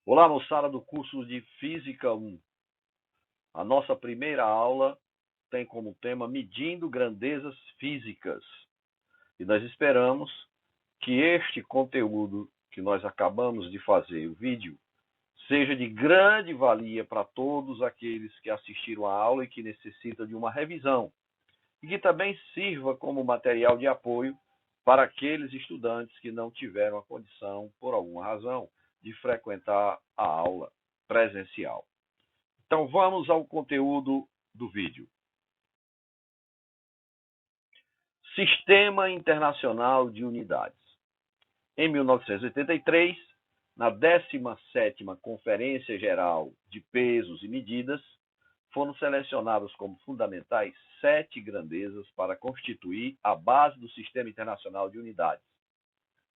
Olá, moçada do curso de Física 1. A nossa primeira aula tem como tema Medindo Grandezas Físicas. E nós esperamos que este conteúdo que nós acabamos de fazer, o vídeo, seja de grande valia para todos aqueles que assistiram a aula e que necessitam de uma revisão. E que também sirva como material de apoio para aqueles estudantes que não tiveram a condição, por alguma razão, de frequentar a aula presencial. Então vamos ao conteúdo do vídeo. Sistema Internacional de Unidades. Em 1983, na 17ª Conferência Geral de Pesos e Medidas, foram selecionados como fundamentais 7 grandezas para constituir a base do Sistema Internacional de Unidades.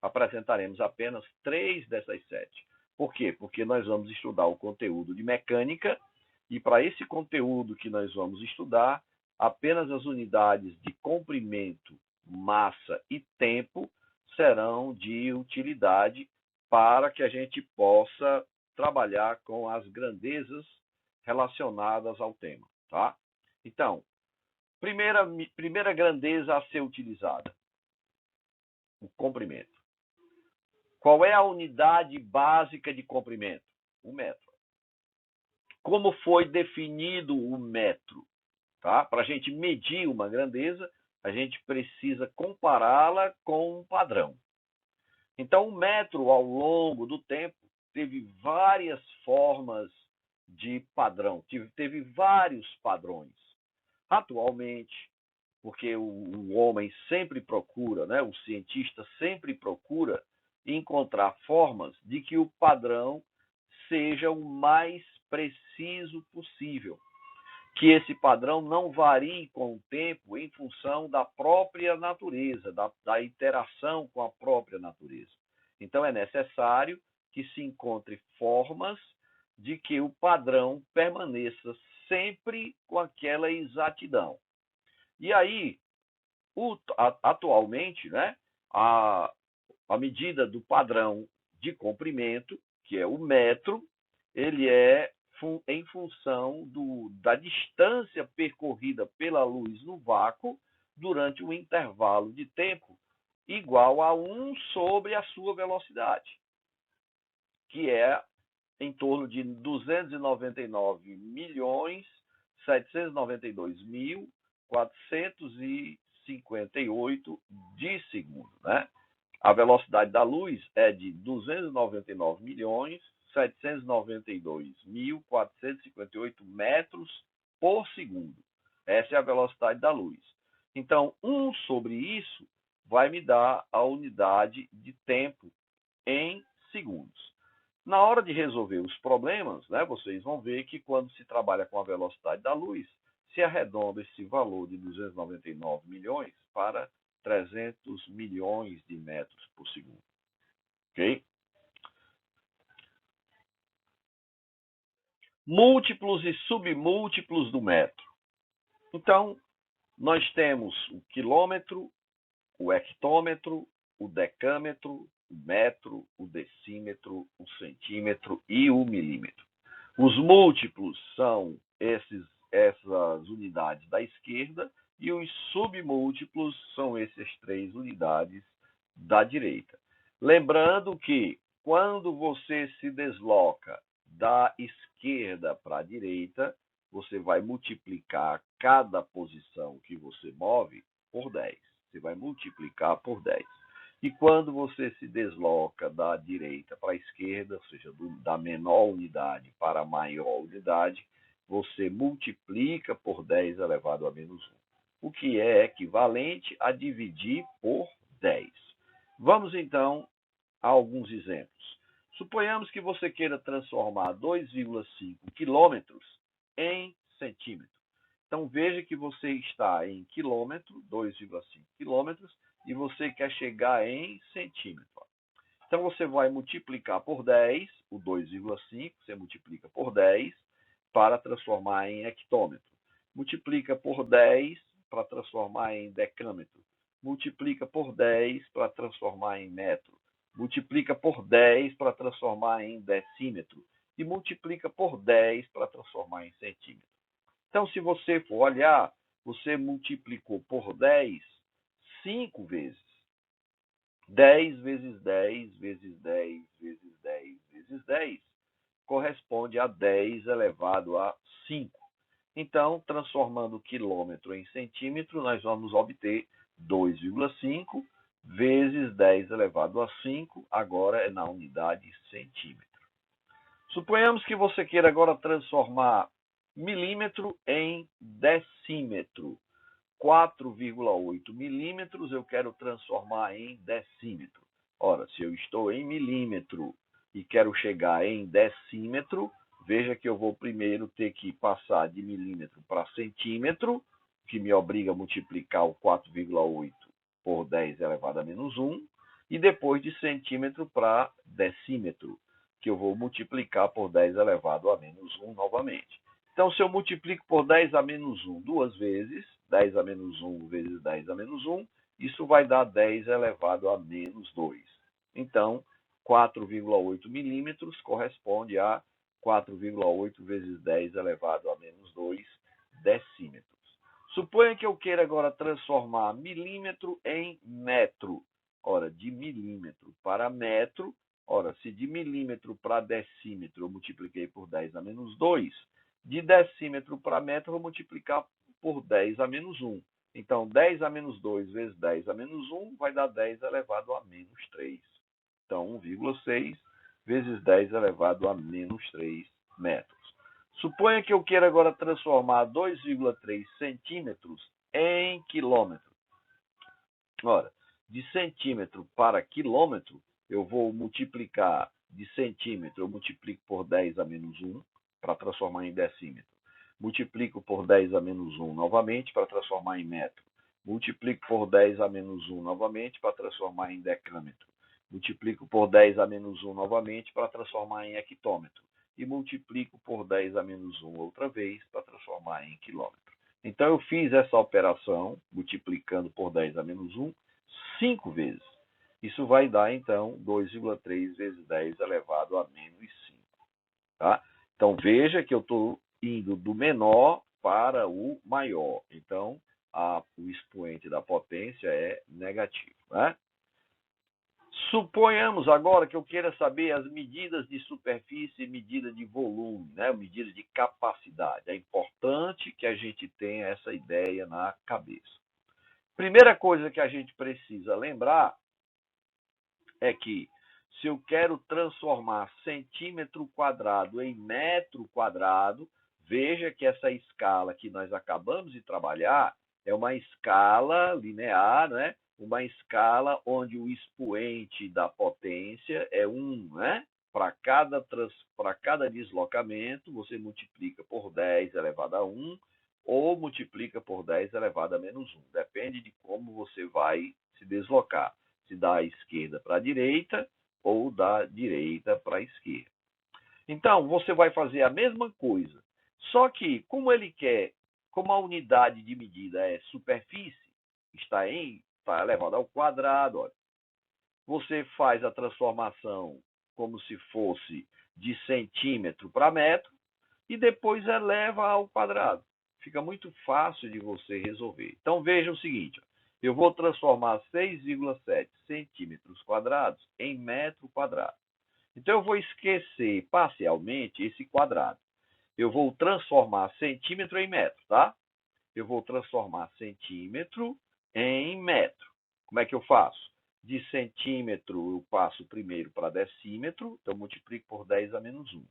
Apresentaremos apenas 3 dessas 7. Por quê? Porque nós vamos estudar o conteúdo de mecânica e para esse conteúdo que nós vamos estudar, apenas as unidades de comprimento, massa e tempo serão de utilidade para que a gente possa trabalhar com as grandezas relacionadas ao tema, tá? Então, primeira grandeza a ser utilizada, o comprimento. Qual é a unidade básica de comprimento? O metro. Como foi definido o metro? Tá? Para a gente medir uma grandeza, a gente precisa compará-la com um padrão. Então, o metro, ao longo do tempo, teve várias formas de padrão, teve vários padrões. Atualmente, porque o homem sempre procura, né, o cientista sempre procura encontrar formas de que o padrão seja o mais preciso possível, que esse padrão não varie com o tempo em função da própria natureza, da interação com a própria natureza. Então é necessário que se encontre formas de que o padrão permaneça sempre com aquela exatidão. E aí, atualmente, né, a medida do padrão de comprimento, que é o metro, ele é em função da distância percorrida pela luz no vácuo durante um intervalo de tempo igual a 1 sobre a sua velocidade, que é em torno de 299.792.458 de segundo, né? A velocidade da luz é de 299.792.458 metros por segundo. Essa é a velocidade da luz. Então, 1 sobre isso vai me dar a unidade de tempo em segundos. Na hora de resolver os problemas, né, vocês vão ver que quando se trabalha com a velocidade da luz, se arredonda esse valor de 299 milhões para 300 milhões de metros por segundo. Ok? Múltiplos e submúltiplos do metro. Então, nós temos o quilômetro, o hectômetro, o decâmetro, o metro, o decímetro, o centímetro e o milímetro. Os múltiplos são essas unidades da esquerda e os submúltiplos são essas 3 unidades da direita. Lembrando que quando você se desloca da esquerda para a direita, você vai multiplicar cada posição que você move por 10. Você vai multiplicar por 10. E quando você se desloca da direita para a esquerda, ou seja, da menor unidade para a maior unidade, você multiplica por 10 elevado a menos 1, o que é equivalente a dividir por 10. Vamos então a alguns exemplos. Suponhamos que você queira transformar 2,5 quilômetros em centímetro. Então veja que você está em quilômetro, 2,5 quilômetros, e você quer chegar em centímetro. Então você vai multiplicar por 10, o 2,5, você multiplica por 10 para transformar em hectômetro. Multiplica por 10 para transformar em decâmetro. Multiplica por 10 para transformar em metro. multiplica por 10 para transformar em decímetro e multiplica por 10 para transformar em centímetro. Então, se você for olhar, você multiplicou por 10 5 vezes. 10 vezes 10 vezes 10 vezes 10 vezes 10 corresponde a 10 elevado a 5. Então, transformando o quilômetro em centímetro, nós vamos obter 2,5 vezes 10 elevado a 5, agora é na unidade centímetro. Suponhamos que você queira agora transformar milímetro em decímetro. 4,8 milímetros eu quero transformar em decímetro. Ora, se eu estou em milímetro e quero chegar em decímetro, veja que eu vou primeiro ter que passar de milímetro para centímetro, que me obriga a multiplicar o 4,8 por 10 elevado a menos 1, e depois de centímetro para decímetro, que eu vou multiplicar por 10 elevado a menos 1 novamente. Então, se eu multiplico por 10 a menos 1 duas vezes, 10 a menos 1 vezes 10 a menos 1, isso vai dar 10 elevado a menos 2. Então, 4,8 milímetros corresponde a 4,8 vezes 10 elevado a menos 2 decímetros. Suponha que eu queira agora transformar milímetro em metro. Ora, de milímetro para metro, ora, se de milímetro para decímetro eu multipliquei por 10 a menos 2, de decímetro para metro eu vou multiplicar por 10 a menos 1. Então, 10 a menos 2 vezes 10 a menos 1 vai dar 10 elevado a menos 3. Então, 1,6 vezes 10 elevado a menos 3 metros. Suponha que eu queira agora transformar 2,3 centímetros em quilômetro. Ora, de centímetro para quilômetro, eu vou multiplicar de centímetro, eu multiplico por 10 a menos 1 para transformar em decímetro. Multiplico por 10 a menos 1 novamente para transformar em metro. Multiplico por 10 a menos 1 novamente para transformar em decâmetro. Multiplico por 10 a menos 1 novamente para transformar em hectômetro. E multiplico por 10 a menos 1 outra vez para transformar em quilômetro. Então, eu fiz essa operação, multiplicando por 10 a menos 1, 5 vezes. Isso vai dar, então, 2,3 vezes 10 elevado a menos 5. Tá? Então, veja que eu estou indo do menor para o maior. Então, o expoente da potência é negativo. Né? Suponhamos agora que eu queira saber as medidas de superfície e medida de volume, né? Medida de capacidade. É importante que a gente tenha essa ideia na cabeça. Primeira coisa que a gente precisa lembrar é que se eu quero transformar centímetro quadrado em metro quadrado, veja que essa escala que nós acabamos de trabalhar é uma escala linear, né? Uma escala onde o expoente da potência é 1, né? Para cada deslocamento, você multiplica por 10 elevado a 1 ou multiplica por 10 elevado a menos 1. Depende de como você vai se deslocar. Se da esquerda para a direita ou da direita para a esquerda. Então, você vai fazer a mesma coisa. Só que, como a unidade de medida é superfície, está elevado ao quadrado, olha, você faz a transformação como se fosse de centímetro para metro e depois eleva ao quadrado. Fica muito fácil de você resolver. Então, veja o seguinte, eu vou transformar 6,7 centímetros quadrados em metro quadrado. Então, eu vou esquecer parcialmente esse quadrado. Eu vou transformar centímetro em metro, tá? Eu vou transformar centímetro em metro. Como é que eu faço? De centímetro, eu passo primeiro para decímetro, então multiplico por 10 a menos 1.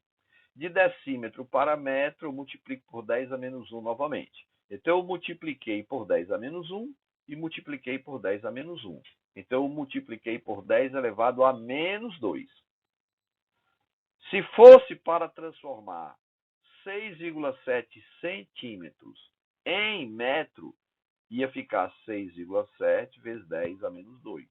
De decímetro para metro, eu multiplico por 10 a menos 1 novamente. Então, eu multipliquei por 10 a menos 1 e multipliquei por 10 a menos 1. Então, eu multipliquei por 10 elevado a menos 2. Se fosse para transformar 6,7 centímetros em metro, ia ficar 6,7 vezes 10 a menos 2.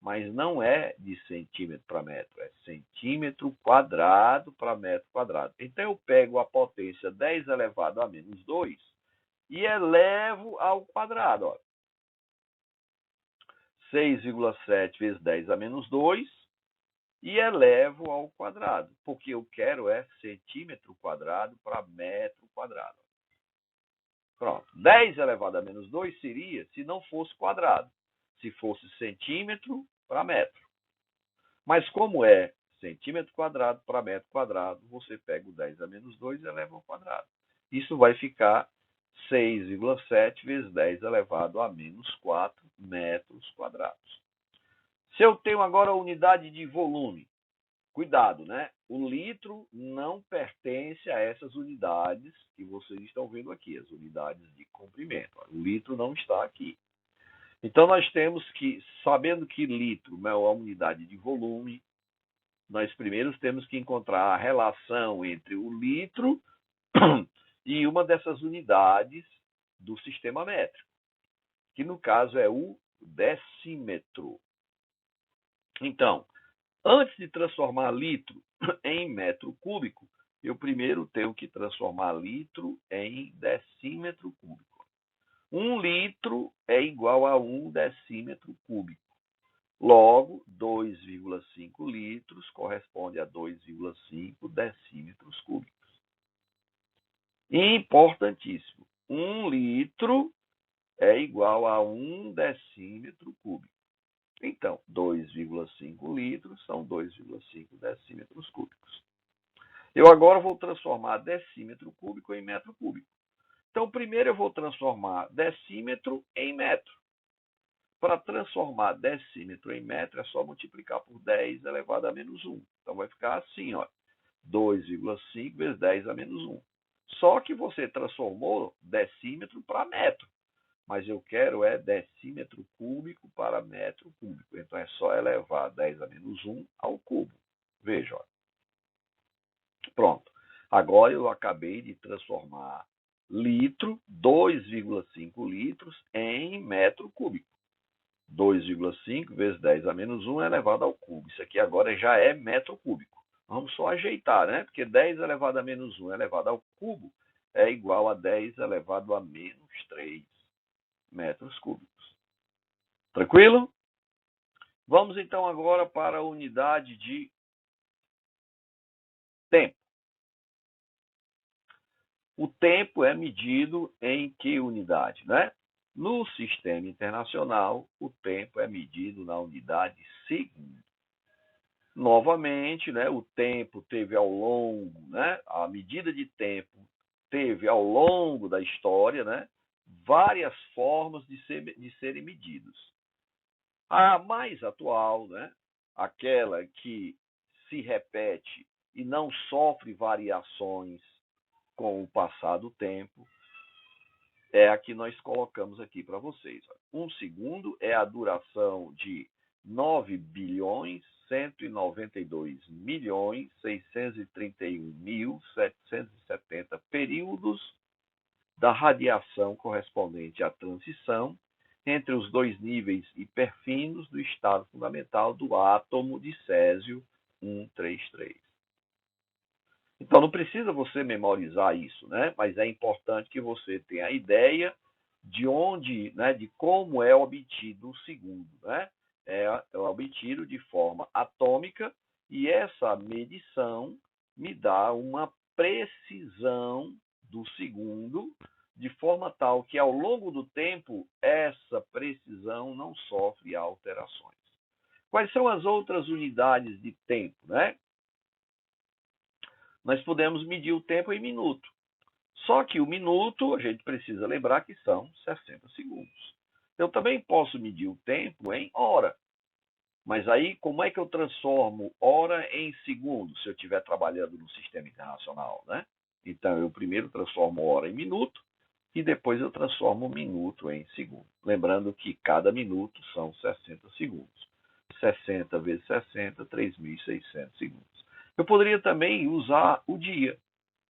Mas não é de centímetro para metro, é centímetro quadrado para metro quadrado. Então, eu pego a potência 10 elevado a menos 2 e elevo ao quadrado. Olha. 6,7 vezes 10 a menos 2 e elevo ao quadrado, porque eu quero é centímetro quadrado para metro quadrado. Pronto. 10 elevado a menos 2 seria se não fosse quadrado, se fosse centímetro para metro. Mas como é centímetro quadrado para metro quadrado, você pega o 10 a menos 2 e eleva ao quadrado. Isso vai ficar 6,7 vezes 10 elevado a menos 4 metros quadrados. Se eu tenho agora a unidade de volume, cuidado, né? O litro não pertence a essas unidades que vocês estão vendo aqui, as unidades de comprimento. O litro não está aqui. Então, nós temos que, sabendo que litro é uma unidade de volume, nós primeiro temos que encontrar a relação entre o litro e uma dessas unidades do sistema métrico, que no caso é o decímetro. Então, antes de transformar litro em metro cúbico, eu primeiro tenho que transformar litro em decímetro cúbico. 1 litro é igual a 1 decímetro cúbico. Logo, 2,5 litros corresponde a 2,5 decímetros cúbicos. Importantíssimo, 1 litro é igual a 1 decímetro cúbico. Então, 2,5 litros são 2,5 decímetros cúbicos. Eu agora vou transformar decímetro cúbico em metro cúbico. Então, primeiro eu vou transformar decímetro em metro. Para transformar decímetro em metro, é só multiplicar por 10 elevado a menos 1. Então, vai ficar assim, ó, 2,5 vezes 10 a menos 1. Só que você transformou decímetro para metro. Mas eu quero é decímetro cúbico para metro cúbico. Então, é só elevar 10 a menos 1 ao cubo. Veja, ó. Pronto. Agora eu acabei de transformar litro, 2,5 litros, em metro cúbico. 2,5 vezes 10 a menos 1 é elevado ao cubo. Isso aqui agora já é metro cúbico. Vamos só ajeitar, né? Porque 10 elevado a menos 1 elevado ao cubo é igual a 10 elevado a menos 3 metros cúbicos. Tranquilo? Vamos então agora para a unidade de tempo. O tempo é medido em que unidade, né? No sistema internacional, o tempo é medido na unidade segundo. Novamente, né, o tempo teve ao longo, né, a medida de tempo teve ao longo da história, né, várias formas de serem medidos. A mais atual, né, aquela que se repete e não sofre variações com o passar do tempo, é a que nós colocamos aqui para vocês. 1 segundo é a duração de 9.992.631.770 períodos da radiação correspondente à transição entre os dois níveis hiperfinos do estado fundamental do átomo de césio 133. Então, não precisa você memorizar isso, né? Mas é importante que você tenha a ideia de onde, né, de como é obtido o segundo, né? É obtido de forma atômica e essa medição me dá uma precisão do segundo de forma tal que ao longo do tempo essa precisão não sofre alterações. Quais são as outras unidades de tempo, né? Nós podemos medir o tempo em minuto. Só que o minuto, a gente precisa lembrar que são 60 segundos. Eu também posso medir o tempo em hora. Mas aí, como é que eu transformo hora em segundo, se eu estiver trabalhando no sistema internacional, né? Então, eu primeiro transformo hora em minuto e depois eu transformo minuto em segundo. Lembrando que cada minuto são 60 segundos. 60 vezes 60, 3.600 segundos. Eu poderia também usar o dia.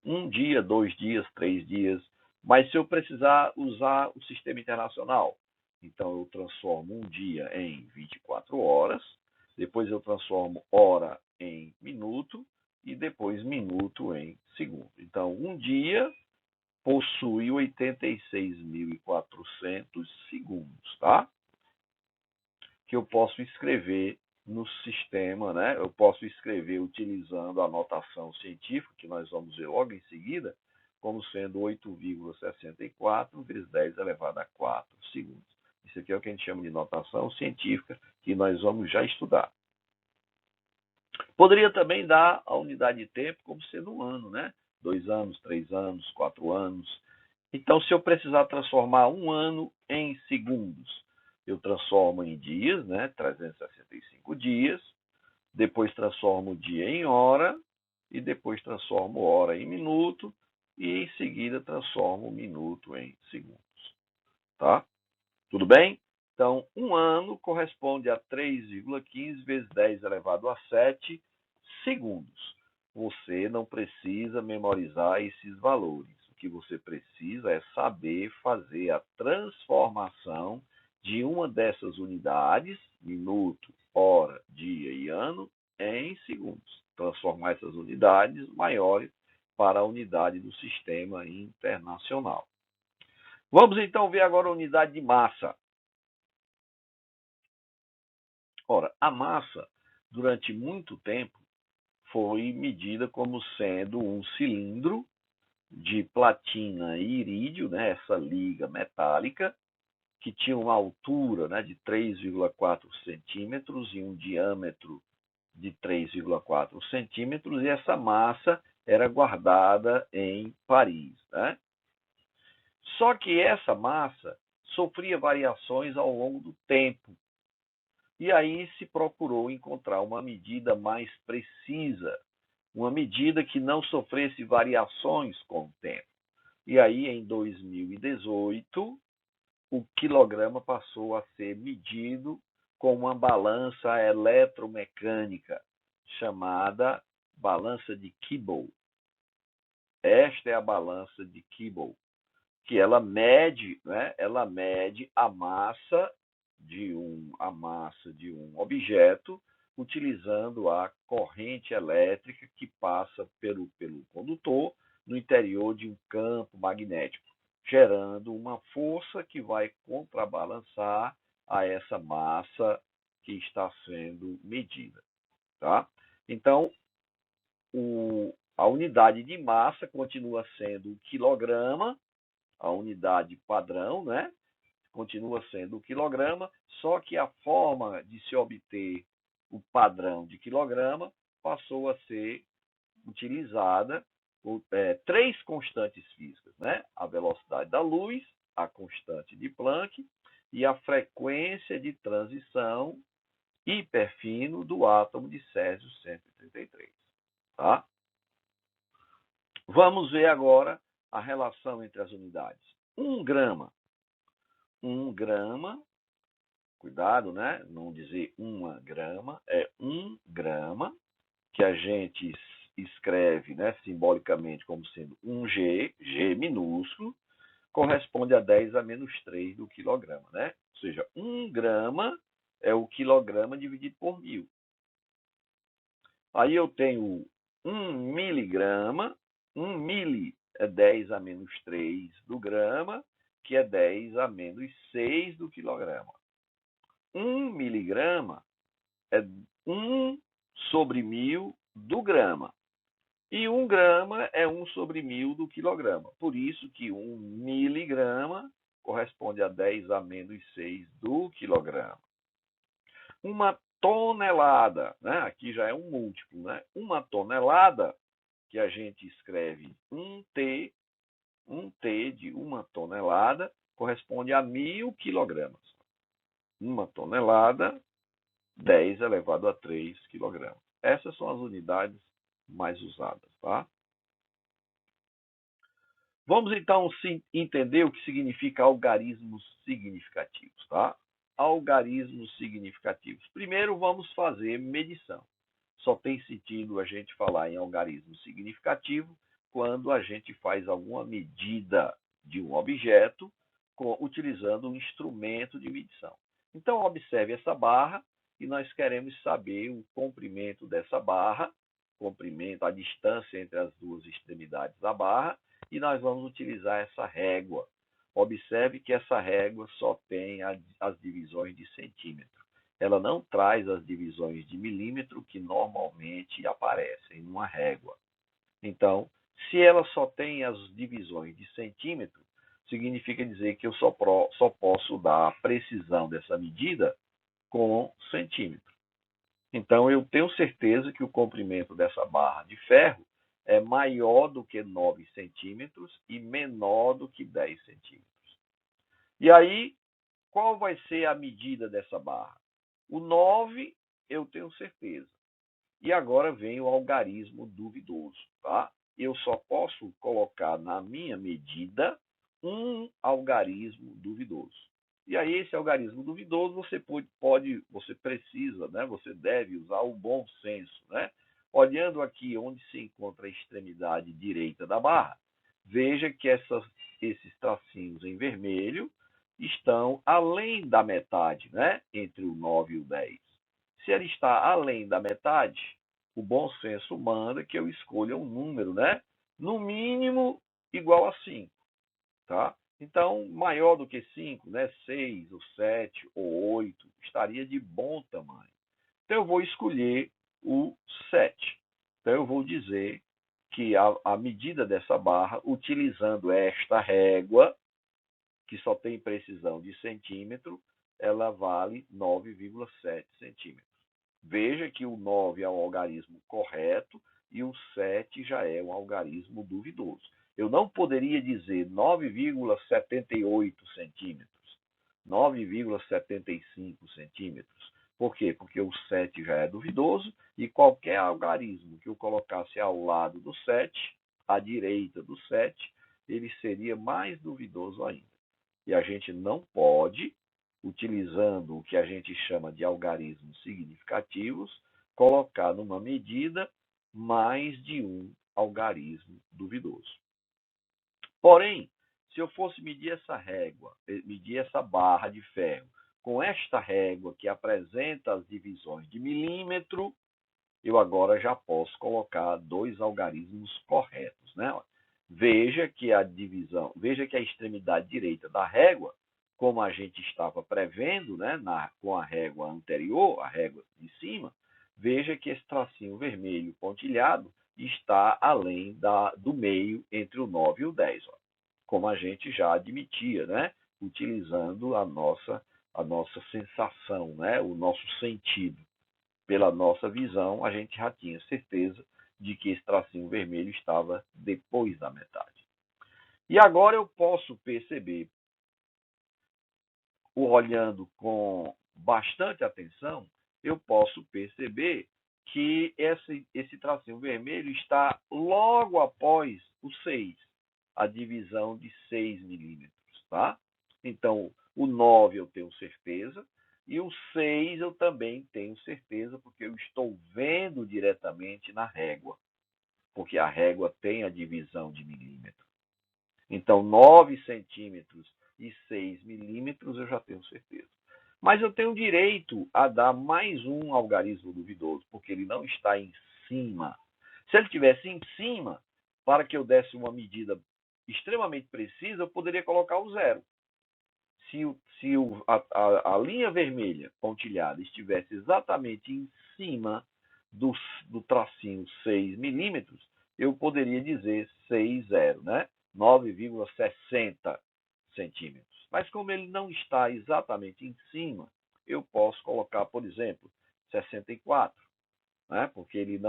1 dia, 2 dias, 3 dias. Mas se eu precisar usar o sistema internacional, então eu transformo 1 dia em 24 horas, depois eu transformo hora em minuto e depois minuto em segundo. Então, 1 dia possui 86.400 segundos, tá? Que eu posso escrever no sistema, né? Eu posso escrever utilizando a notação científica, que nós vamos ver logo em seguida, como sendo 8,64 vezes 10 elevado a 4 segundos. Isso aqui é o que a gente chama de notação científica, que nós vamos já estudar. Poderia também dar a unidade de tempo como sendo um ano, né? 2 anos, 3 anos, 4 anos. Então, se eu precisar transformar um ano em segundos, eu transformo em dias, né? 365 dias, depois transformo o dia em hora, e depois transformo hora em minuto, e em seguida transformo o minuto em segundos. Tá? Tudo bem? Então, um ano corresponde a 3,15 vezes 10 elevado a 7 segundos. Você não precisa memorizar esses valores. O que você precisa é saber fazer a transformação de uma dessas unidades, minuto, hora, dia e ano, em segundos. Transformar essas unidades maiores para a unidade do sistema internacional. Vamos então ver agora a unidade de massa. Ora, a massa, durante muito tempo, foi medida como sendo um cilindro de platina e irídio, né, essa liga metálica, que tinha uma altura, né, de 3,4 centímetros e um diâmetro de 3,4 centímetros, e essa massa era guardada em Paris. Né? Só que essa massa sofria variações ao longo do tempo. E aí se procurou encontrar uma medida mais precisa, uma medida que não sofresse variações com o tempo. E aí, em 2018, o quilograma passou a ser medido com uma balança eletromecânica chamada balança de Kibble. Esta é a balança de Kibble, que ela mede, né, ela mede a massa de um objeto utilizando a corrente elétrica que passa pelo condutor no interior de um campo magnético, gerando uma força que vai contrabalançar a essa massa que está sendo medida. Tá? Então, a unidade de massa continua sendo o quilograma, a unidade padrão, né? Continua sendo o quilograma, só que a forma de se obter o padrão de quilograma passou a ser utilizada por três constantes físicas, né? A velocidade da luz, a constante de Planck e a frequência de transição hiperfino do átomo de Césio 133. Tá? Vamos ver agora a relação entre as unidades. 1 grama. 1 grama, cuidado, né? Não dizer 1 grama, é 1 grama, que a gente escreve, né, simbolicamente como sendo 1G, G minúsculo, corresponde a 10 a menos 3 do quilograma, né? Ou seja, 1 grama é o quilograma dividido por 1000. Aí eu tenho 1 miligrama, 1 mili é 10 a menos 3 do grama, que é 10 a menos 6 do quilograma. 1 miligrama é 1 sobre 1000 do grama. E 1 grama é 1 sobre 1000 do quilograma. Por isso que 1 miligrama corresponde a 10 a menos 6 do quilograma. Uma tonelada, né? Aqui já é um múltiplo, né? Uma tonelada, que a gente escreve 1T de 1 tonelada, corresponde a 1000 quilogramas. 1 tonelada, 10 elevado a 3 quilogramas. Essas são as unidades mais usadas, tá? Vamos então entender o que significa algarismos significativos, tá? Algarismos significativos. Primeiro vamos fazer medição. Só tem sentido a gente falar em algarismo significativo quando a gente faz alguma medida de um objeto utilizando um instrumento de medição. Então, observe essa barra e nós queremos saber o comprimento dessa barra, comprimento, a distância entre as duas extremidades da barra, e nós vamos utilizar essa régua. Observe que essa régua só tem as divisões de centímetro. ela não traz as divisões de milímetro que normalmente aparecem numa régua. Então, se ela só tem as divisões de centímetro, significa dizer que eu só posso dar a precisão dessa medida com centímetro. Então, eu tenho certeza que o comprimento dessa barra de ferro é maior do que 9 centímetros e menor do que 10 centímetros. E aí, qual vai ser a medida dessa barra? O 9 eu tenho certeza. E agora vem o algarismo duvidoso, tá? Eu só posso colocar na minha medida um algarismo duvidoso. E aí esse algarismo duvidoso você precisa, né? Você deve usar o bom senso, né? Olhando aqui onde se encontra a extremidade direita da barra, veja que esses tracinhos em vermelho estão além da metade, né? Entre o 9 e o 10. Se ele está além da metade, o bom senso manda que eu escolha um número, né? No mínimo igual a 5, tá? Então, maior do que 5, né? 6, ou 7, ou 8, estaria de bom tamanho. Então, eu vou escolher o 7. Então, eu vou dizer que a medida dessa barra, utilizando esta régua, que só tem precisão de centímetro, ela vale 9,7 centímetros. Veja que o 9 é um algarismo correto e o 7 já é um algarismo duvidoso. Eu não poderia dizer 9,78 centímetros, 9,75 centímetros. Por quê? Porque o 7 já é duvidoso e qualquer algarismo que eu colocasse ao lado do 7, à direita do 7, ele seria mais duvidoso ainda. E a gente não pode, utilizando o que a gente chama de algarismos significativos, colocar numa medida mais de um algarismo duvidoso. Porém, se eu fosse medir essa barra de ferro com esta régua que apresenta as divisões de milímetro, eu agora já posso colocar dois algarismos corretos, né? Veja que a extremidade direita da régua, como a gente estava prevendo, né, com a régua anterior, a régua de cima, veja que esse tracinho vermelho pontilhado está além do meio entre o 9 e o 10, ó, como a gente já admitia, né, utilizando a nossa sensação, né, o nosso sentido. Pela nossa visão, a gente já tinha certeza de que esse tracinho vermelho estava depois da metade. E agora eu posso perceber, olhando com bastante atenção, eu posso perceber que esse tracinho vermelho está logo após o 6, a divisão de 6 milímetros, tá? Então, o 9 eu tenho certeza, e o 6 eu também tenho certeza, porque eu estou vendo diretamente na régua, porque a régua tem a divisão de milímetro. Então, 9 centímetros e 6 milímetros eu já tenho certeza. Mas eu tenho direito a dar mais um algarismo duvidoso, porque ele não está em cima. Se ele estivesse em cima, para que eu desse uma medida extremamente precisa, eu poderia colocar o 0. Se a linha vermelha pontilhada estivesse exatamente em cima do tracinho 6 milímetros, eu poderia dizer 6,0, né? 9,60 centímetros. Mas como ele não está exatamente em cima, eu posso colocar, por exemplo, 64, né? Porque ele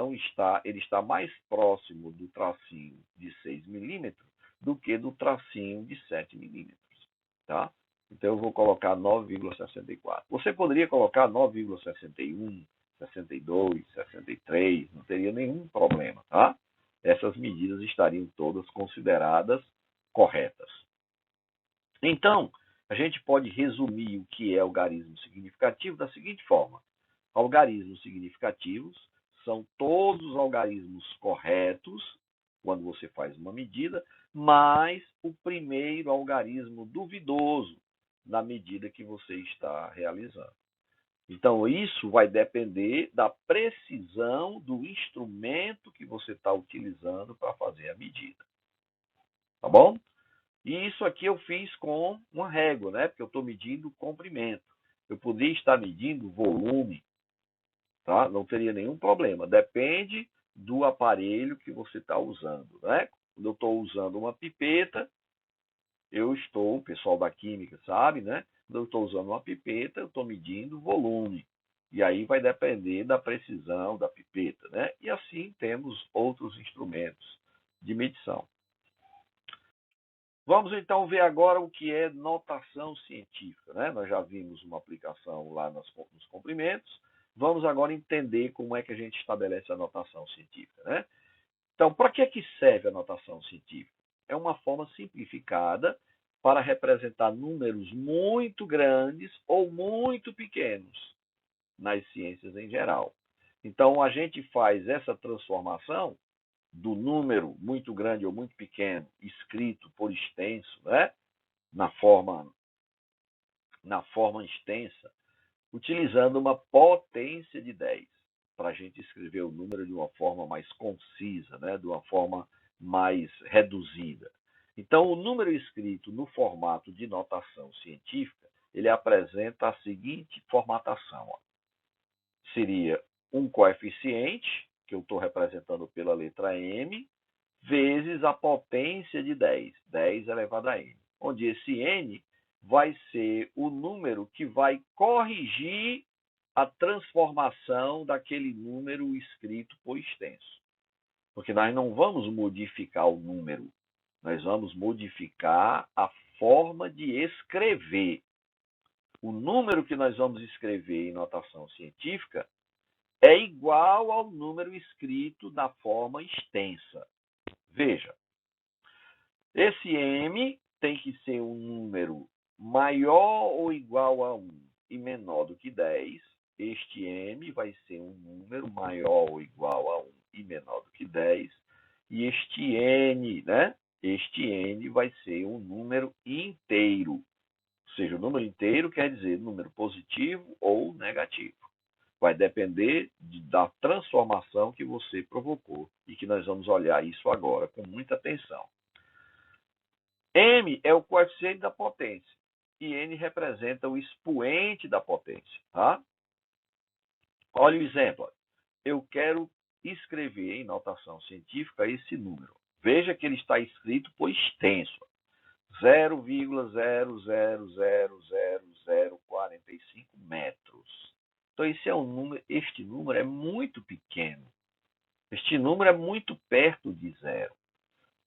está mais próximo do tracinho de 6 milímetros do que do tracinho de 7 milímetros, tá? Então eu vou colocar 9,64. Você poderia colocar 9,61, 62, 63, não teria nenhum problema, tá? Essas medidas estariam todas consideradas corretas. Então, a gente pode resumir o que é algarismo significativo da seguinte forma: algarismos significativos são todos os algarismos corretos quando você faz uma medida, mais o primeiro algarismo duvidoso na medida que você está realizando. Então, isso vai depender da precisão do instrumento que você está utilizando para fazer a medida. Tá bom? E isso aqui eu fiz com uma régua, né? Porque eu estou medindo o comprimento. Eu podia estar medindo volume, tá? Não teria nenhum problema. Depende do aparelho que você está usando, né? Quando eu estou usando uma pipeta, o pessoal da química sabe, né? Quando eu estou usando uma pipeta, eu estou medindo volume. E aí vai depender da precisão da pipeta, né? E assim temos outros instrumentos de medição. Vamos então ver agora o que é notação científica, né? Nós já vimos uma aplicação lá nos comprimentos. Vamos agora entender como é que a gente estabelece a notação científica, né? Então, para que serve a notação científica? É uma forma simplificada para representar números muito grandes ou muito pequenos nas ciências em geral. Então, a gente faz essa transformação do número muito grande ou muito pequeno, escrito por extenso, né? na forma extensa, utilizando uma potência de 10, para a gente escrever o número de uma forma mais concisa, né? De uma forma mais reduzida. Então, o número escrito no formato de notação científica, ele apresenta a seguinte formatação. Ó. Seria um coeficiente, que eu estou representando pela letra M, vezes a potência de 10, 10 elevado a n, onde esse n vai ser o número que vai corrigir a transformação daquele número escrito por extenso. Porque nós não vamos modificar o número, nós vamos modificar a forma de escrever. O número que nós vamos escrever em notação científica é igual ao número escrito da forma extensa. Veja, esse m tem que ser um número maior ou igual a 1 e menor do que 10. Este m vai ser um número maior ou igual a 1 e menor do que 10. E este n, né? Este n vai ser um número inteiro. Ou seja, o número inteiro quer dizer número positivo ou negativo. Vai depender da transformação que você provocou e que nós vamos olhar isso agora com muita atenção. M é o coeficiente da potência e N representa o expoente da potência. Tá? Olha o exemplo. Eu quero escrever em notação científica esse número. Veja que ele está escrito por extenso. 0,0000045 metros. Então, este número é muito pequeno. Este número é muito perto de zero.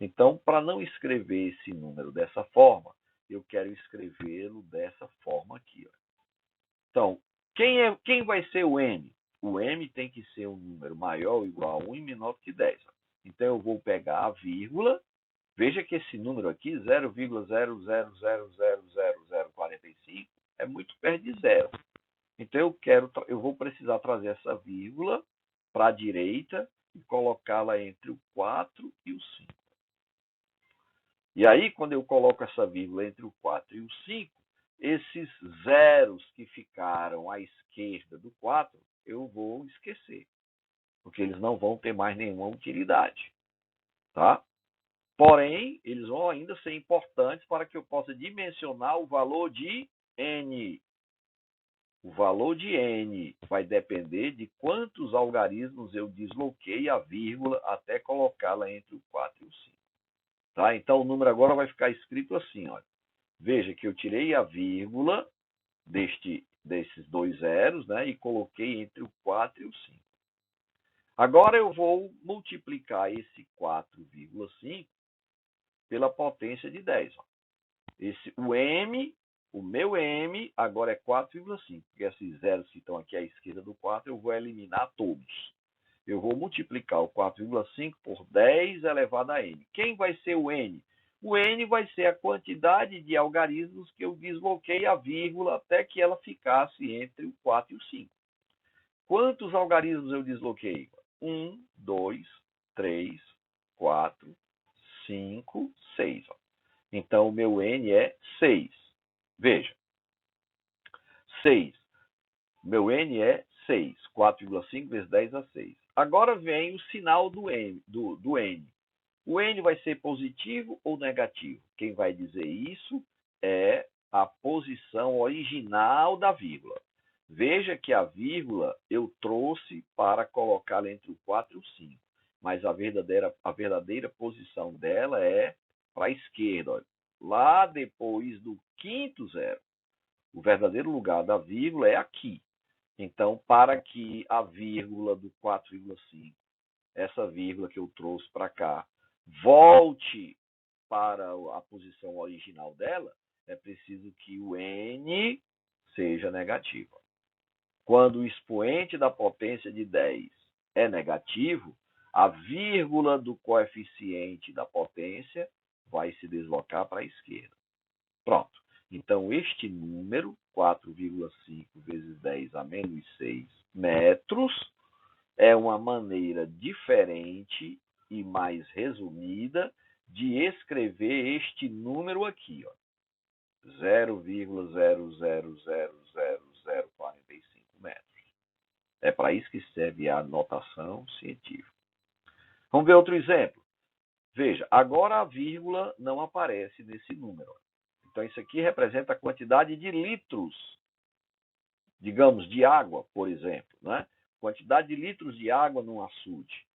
Então, para não escrever esse número dessa forma, eu quero escrevê-lo dessa forma aqui. Ó. Então, quem vai ser o m? O m tem que ser um número maior ou igual a 1 e menor que 10. Ó. Então, eu vou pegar a vírgula. Veja que esse número aqui, 0,0000045, é muito perto de zero. Então, eu vou precisar trazer essa vírgula para a direita e colocá-la entre o 4 e o 5. E aí, quando eu coloco essa vírgula entre o 4 e o 5, esses zeros que ficaram à esquerda do 4, eu vou esquecer, porque eles não vão ter mais nenhuma utilidade. Tá? Porém, eles vão ainda ser importantes para que eu possa dimensionar o valor de n. O valor de n vai depender de quantos algarismos eu desloquei a vírgula até colocá-la entre o 4 e o 5. Tá? Então, o número agora vai ficar escrito assim. Olha. Veja que eu tirei a vírgula desses dois zeros, né, e coloquei entre o 4 e o 5. Agora eu vou multiplicar esse 4,5 pela potência de 10. Ó. O meu m, agora é 4,5. Porque esses zeros que estão aqui à esquerda do 4, eu vou eliminar todos. Eu vou multiplicar o 4,5 por 10 elevado a n. Quem vai ser o n? O n vai ser a quantidade de algarismos que eu desloquei a vírgula até que ela ficasse entre o 4 e o 5. Quantos algarismos eu desloquei? 1, 2, 3, 4, 5, 6. Então, o meu n é 6. Veja. 6. Meu n é 6. 4,5 vezes 10 a 6. Agora vem o sinal do n. O n vai ser positivo ou negativo? Quem vai dizer isso é a posição original da vírgula. Veja que a vírgula eu trouxe para colocá-la entre o 4 e o 5, mas a verdadeira posição dela é para a esquerda, olha, lá depois do quinto zero. O verdadeiro lugar da vírgula é aqui. Então, para que a vírgula do 4,5, essa vírgula que eu trouxe para cá, volte para a posição original dela, é preciso que o n seja negativo. Quando o expoente da potência de 10 é negativo, a vírgula do coeficiente da potência vai se deslocar para a esquerda. Pronto. Então, este número, 4,5 vezes 10 a menos 6 metros, é uma maneira diferente e mais resumida de escrever este número aqui, ó, 0,0000045 metros. É para isso que serve a notação científica. Vamos ver outro exemplo. Veja, agora a vírgula não aparece nesse número. Então, isso aqui representa a quantidade de litros, digamos, de água, por exemplo, né? Quantidade de litros de água num açude.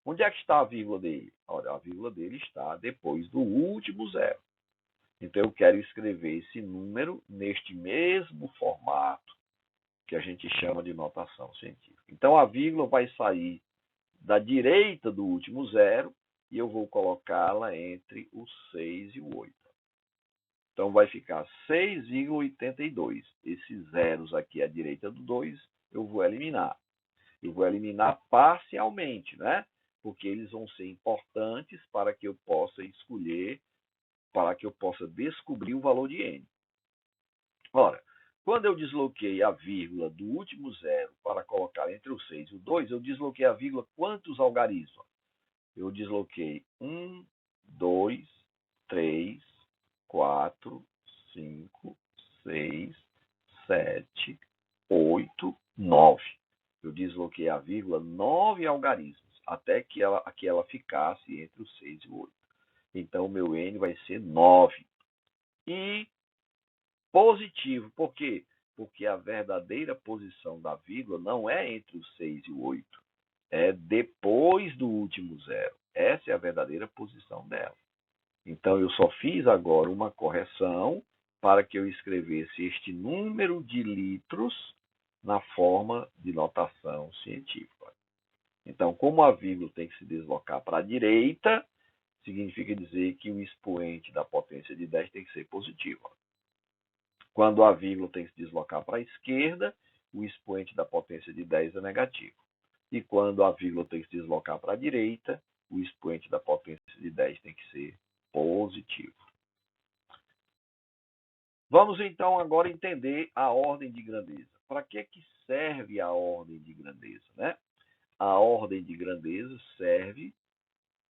Onde é que está a vírgula dele? Olha, a vírgula dele está depois do último zero. Então, eu quero escrever esse número neste mesmo formato que a gente chama de notação científica. Então, a vírgula vai sair da direita do último zero e eu vou colocá-la entre o 6 e o 8. Então, vai ficar 6,82. Esses zeros aqui à direita do 2, eu vou eliminar. Eu vou eliminar parcialmente, né? Porque eles vão ser importantes para que eu possa escolher, para que eu possa descobrir o valor de n. Ora, quando eu desloquei a vírgula do último zero para colocar entre o 6 e o 2, eu desloquei a vírgula quantos algarismos? Eu desloquei 1, 2, 3, 4, 5, 6, 7, 8, 9. Eu desloquei a vírgula 9 algarismos, até que ela ficasse entre o 6 e o 8. Então, o meu n vai ser 9. E positivo, por quê? Porque a verdadeira posição da vírgula não é entre o 6 e o 8, é depois do último zero. Essa é a verdadeira posição dela. Então, eu só fiz agora uma correção para que eu escrevesse este número de litros na forma de notação científica. Então, como a vírgula tem que se deslocar para a direita, significa dizer que o expoente da potência de 10 tem que ser positivo. Quando a vírgula tem que se deslocar para a esquerda, o expoente da potência de 10 é negativo. E quando a vírgula tem que se deslocar para a direita, o expoente da potência de 10 tem que ser positivo. Vamos então agora entender a ordem de grandeza. Para que serve a ordem de grandeza, né? A ordem de grandeza serve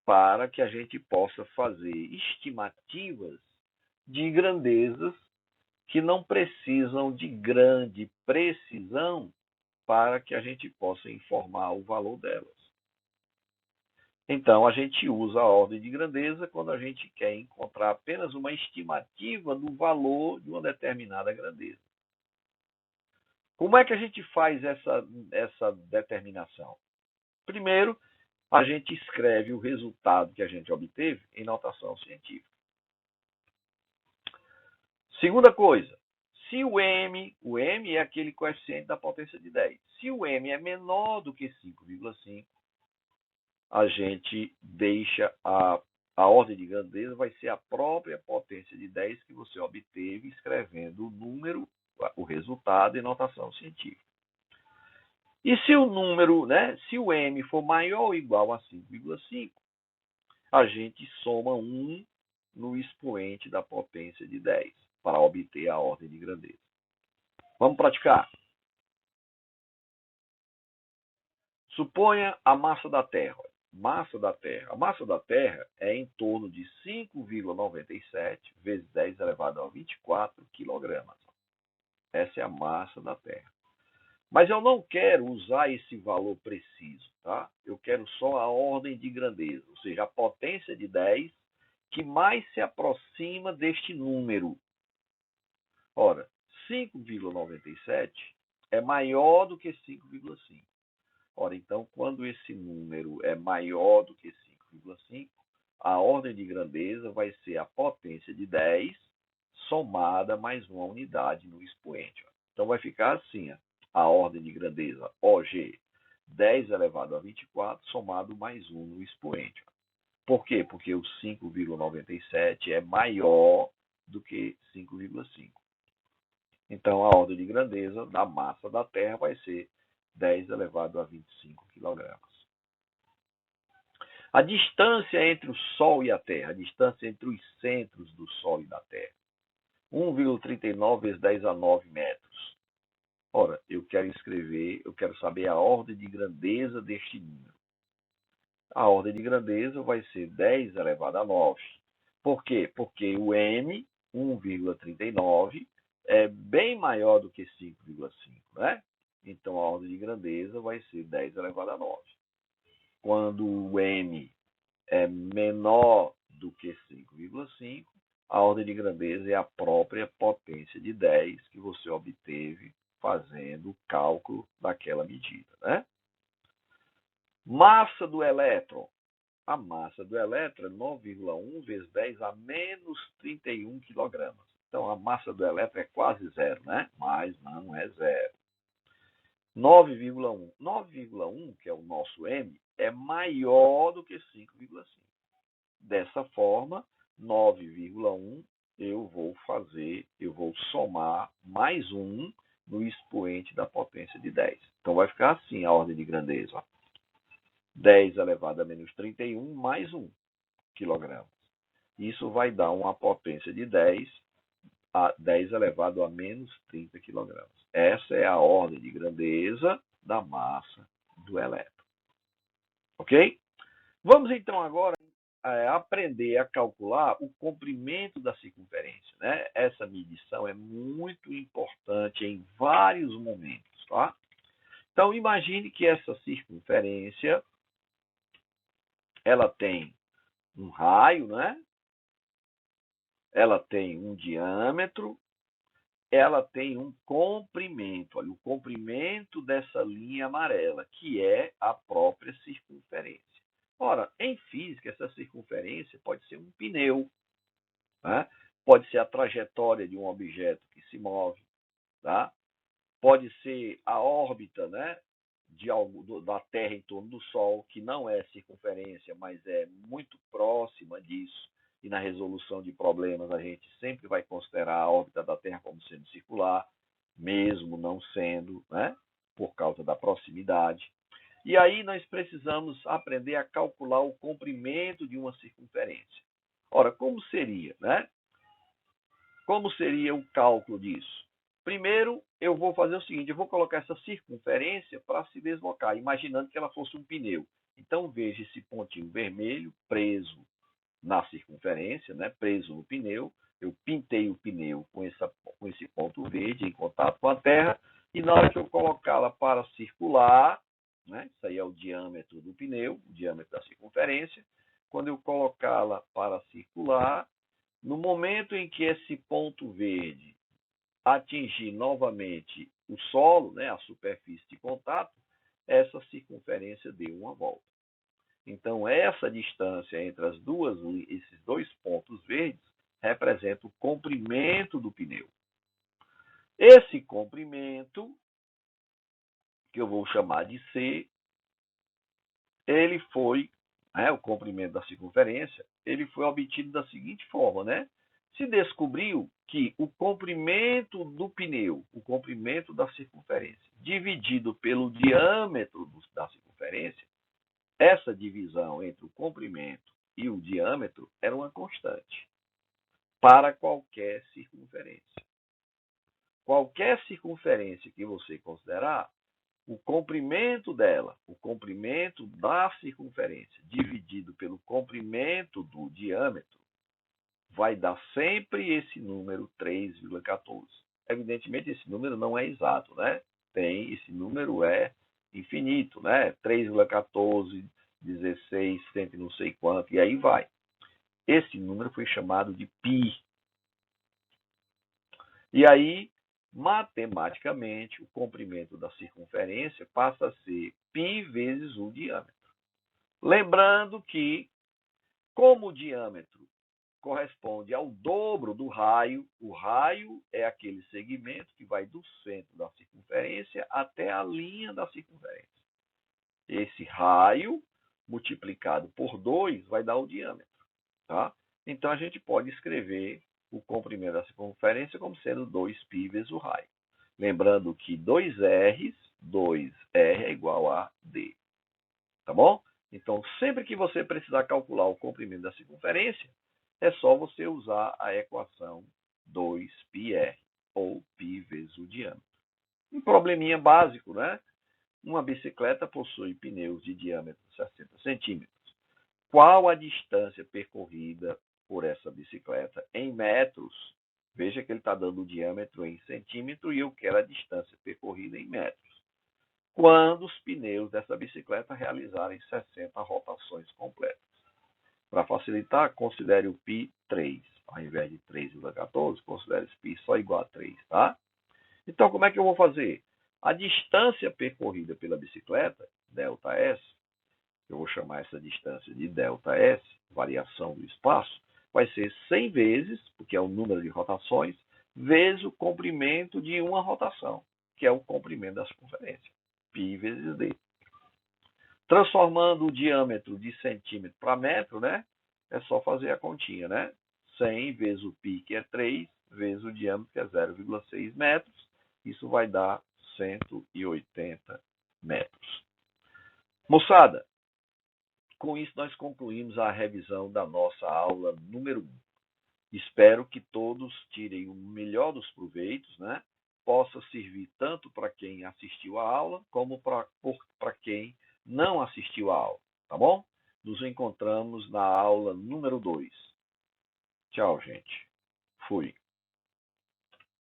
para que a gente possa fazer estimativas de grandezas que não precisam de grande precisão para que a gente possa informar o valor delas. Então, a gente usa a ordem de grandeza quando a gente quer encontrar apenas uma estimativa do valor de uma determinada grandeza. Como é que a gente faz essa determinação? Primeiro, a gente escreve o resultado que a gente obteve em notação científica. Segunda coisa, se o m é aquele coeficiente da potência de 10. Se o m é menor do que 5,5, a gente deixa a ordem de grandeza vai ser a própria potência de 10 que você obteve escrevendo o número, o resultado em notação científica. E se o número, né, se o m for maior ou igual a 5,5, a gente soma 1 no expoente da potência de 10 para obter a ordem de grandeza. Vamos praticar. Suponha a massa da Terra. A massa da Terra é em torno de 5,97 vezes 10 elevado a 24 quilogramas. Essa é a massa da Terra. Mas eu não quero usar esse valor preciso, tá? Eu quero só a ordem de grandeza, ou seja, a potência de 10 que mais se aproxima deste número. Ora, 5,97 é maior do que 5,5. Ora, então, quando esse número é maior do que 5,5, a ordem de grandeza vai ser a potência de 10 somada mais uma unidade no expoente. Então, vai ficar assim, a ordem de grandeza OG, 10 elevado a 24, somado mais 1 no expoente. Por quê? Porque o 5,97 é maior do que 5,5. Então, a ordem de grandeza da massa da Terra vai ser 10 elevado a 25 kg. A distância entre o Sol e a Terra, a distância entre os centros do Sol e da Terra, 1,39 vezes 10 a 9 metros. Ora, eu quero saber a ordem de grandeza deste número. A ordem de grandeza vai ser 10 elevado a 9. Por quê? Porque o M, 1,39, é bem maior do que 5,5, né? Então, a ordem de grandeza vai ser 10 elevado a 9. Quando o M é menor do que 5,5, a ordem de grandeza é a própria potência de 10 que você obteve fazendo o cálculo daquela medida, né? Massa do elétron. A massa do elétron é 9,1 vezes 10 a menos 31 kg. Então, a massa do elétron é quase zero, né? Mas não é zero. 9,1. 9,1, que é o nosso M, é maior do que 5,5. Dessa forma, 9,1 eu vou somar mais 1 no expoente da potência de 10. Então, vai ficar assim a ordem de grandeza. Ó. 10 elevado a menos 31 mais 1 kg. Isso vai dar uma potência de 10 a 10 elevado a menos 30 kg. Essa é a ordem de grandeza da massa do elétron. Ok? Vamos então agora aprender a calcular o comprimento da circunferência. Né? Essa medição é muito importante em vários momentos. Tá? Então, imagine que essa circunferência ela tem um raio, né? Ela tem um diâmetro, ela tem um comprimento. Olha, o comprimento dessa linha amarela, que é a própria circunferência. Ora, em física, essa circunferência pode ser um pneu, né? Pode ser a trajetória de um objeto que se move, tá? Pode ser a órbita, né, da Terra em torno do Sol, que não é circunferência, mas é muito próxima disso. E na resolução de problemas, a gente sempre vai considerar a órbita da Terra como sendo circular, mesmo não sendo, né, por causa da proximidade. E aí nós precisamos aprender a calcular o comprimento de uma circunferência. Ora, como seria, né? Como seria o cálculo disso? Primeiro, eu vou fazer o seguinte, eu vou colocar essa circunferência para se deslocar, imaginando que ela fosse um pneu. Então, veja esse pontinho vermelho preso na circunferência, né, preso no pneu. Eu pintei o pneu com esse ponto verde em contato com a Terra, e na hora que eu colocá-la para circular, né, isso aí é o diâmetro do pneu, o diâmetro da circunferência, quando eu colocá-la para circular, no momento em que esse ponto verde atingir novamente o solo, né, a superfície de contato, essa circunferência deu uma volta. Então, essa distância entre esses dois pontos verdes representa o comprimento do pneu. Esse comprimento, que eu vou chamar de C, ele foi, o comprimento da circunferência, ele foi obtido da seguinte forma, né? Se descobriu que o comprimento do pneu, o comprimento da circunferência, dividido pelo diâmetro da circunferência, essa divisão entre o comprimento e o diâmetro era uma constante para qualquer circunferência. Qualquer circunferência que você considerar, o comprimento dela, o comprimento da circunferência, dividido pelo comprimento do diâmetro, vai dar sempre esse número 3,14. Evidentemente, esse número não é exato, né? Esse número é infinito, né? 3,14, 16, sempre não sei quanto, e aí vai. Esse número foi chamado de π. E aí, matematicamente, o comprimento da circunferência passa a ser π vezes o diâmetro. Lembrando que, como o diâmetro corresponde ao dobro do raio, o raio é aquele segmento que vai do centro da circunferência até a linha da circunferência. Esse raio multiplicado por 2 vai dar o diâmetro. Tá? Então, a gente pode escrever o comprimento da circunferência como sendo 2π vezes o raio. Lembrando que 2r é igual a d. Tá bom? Então, sempre que você precisar calcular o comprimento da circunferência, é só você usar a equação 2πr, ou π vezes o diâmetro. Um probleminha básico, né? Uma bicicleta possui pneus de diâmetro de 60 centímetros. Qual a distância percorrida por essa bicicleta em metros? Veja que ele está dando o diâmetro em centímetro e eu quero a distância percorrida em metros. Quando os pneus dessa bicicleta realizarem 60 rotações completas. Para facilitar, considere o π 3. Ao invés de 3,14, considere esse π só igual a 3, tá? Então, como é que eu vou fazer? A distância percorrida pela bicicleta, ΔS, eu vou chamar essa distância de ΔS, variação do espaço, vai ser 100 vezes, porque é o número de rotações, vezes o comprimento de uma rotação, que é o comprimento da circunferência, π vezes d. Transformando o diâmetro de centímetro para metro, né? É só fazer a continha, né? 100 vezes o π, que é 3, vezes o diâmetro, que é 0,6 metros. Isso vai dar 180 metros. Moçada, com isso nós concluímos a revisão da nossa aula número 1. Espero que todos tirem o melhor dos proveitos, né? Possa servir tanto para quem assistiu a aula, como para quem não assistiu a aula, tá bom? Nos encontramos na aula número 2. Tchau, gente. Fui.